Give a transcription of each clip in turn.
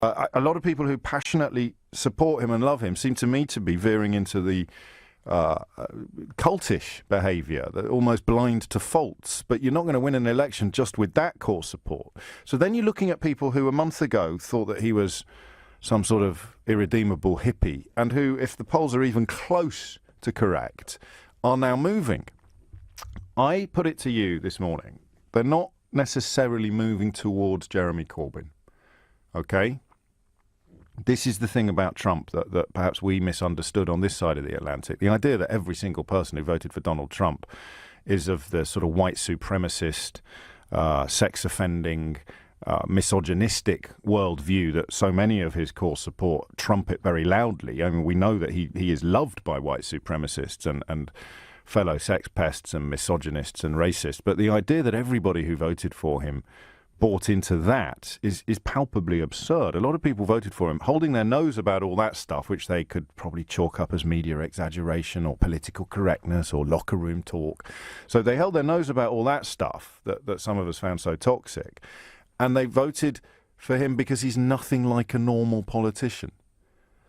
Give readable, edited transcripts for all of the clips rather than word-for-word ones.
A lot of people who passionately support him and love him seem to me to be veering into the cultish behaviour, almost blind to faults. But you're not going to win an election just with that core support. So then you're looking at people who a month ago thought that he was some sort of irredeemable hippie, and who, if the polls are even close to correct, are now moving. I put it to you this morning, they're not necessarily moving towards Jeremy Corbyn. Okay? This is the thing about Trump that perhaps we misunderstood on this side of the Atlantic. The idea that every single person who voted for Donald Trump is of the sort of white supremacist, sex-offending, misogynistic worldview that so many of his core support trumpet very loudly. I mean, we know that he is loved by white supremacists and fellow sex pests and misogynists and racists. But the idea that everybody who voted for him bought into that is palpably absurd. A lot of people voted for him holding their nose about all that stuff, which they could probably chalk up as media exaggeration or political correctness or locker room talk. So they held their nose about all that stuff that some of us found so toxic. And they voted for him because he's nothing like a normal politician.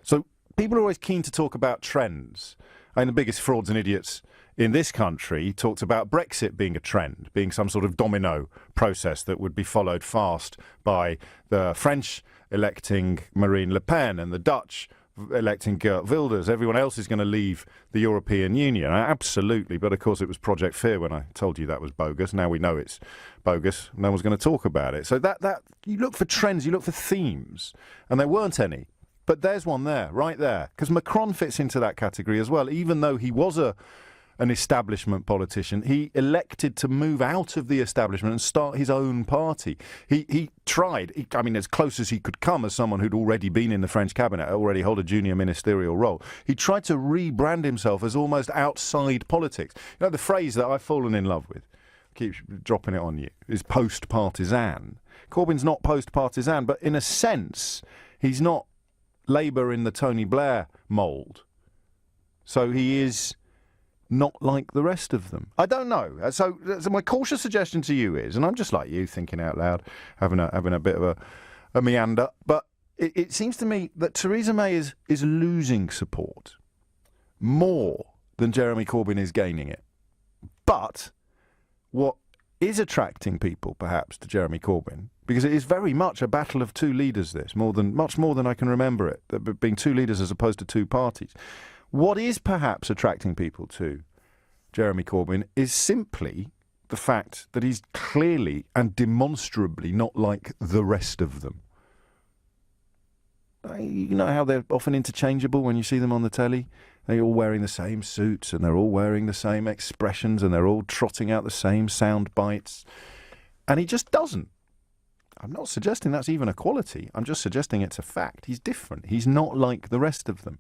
So people are always keen to talk about trends. I mean, the biggest frauds and idiots in this country talked about Brexit being a trend, being some sort of domino process that would be followed fast by the French electing Marine Le Pen and the Dutch electing Geert Wilders. Everyone else is going to leave the European Union. Absolutely. But of course it was Project Fear when I told you that was bogus. Now we know it's bogus. No one's going to talk about it. So that you look for trends, you look for themes, and there weren't any. But there's one there, right there, because Macron fits into that category as well. Even though he was an establishment politician, he elected to move out of the establishment and start his own party. He tried, as close as he could come as someone who'd already been in the French cabinet, already held a junior ministerial role. He tried to rebrand himself as almost outside politics. You know, the phrase that I've fallen in love with, I keep dropping it on you, is post-partisan. Corbyn's not post-partisan, but in a sense, he's not Labour in the Tony Blair mould. So he is not like the rest of them. I don't know. So my cautious suggestion to you is, and I'm just like you, thinking out loud, having a bit of a meander, but it seems to me that Theresa May is losing support more than Jeremy Corbyn is gaining it. But what is attracting people, perhaps, to Jeremy Corbyn, because it is very much a battle of two leaders, much more than I can remember it, being two leaders as opposed to two parties. What is perhaps attracting people to Jeremy Corbyn is simply the fact that he's clearly and demonstrably not like the rest of them. You know how they're often interchangeable when you see them on the telly? They're all wearing the same suits and they're all wearing the same expressions and they're all trotting out the same sound bites. And he just doesn't. I'm not suggesting that's even a quality. I'm just suggesting it's a fact. He's different. He's not like the rest of them.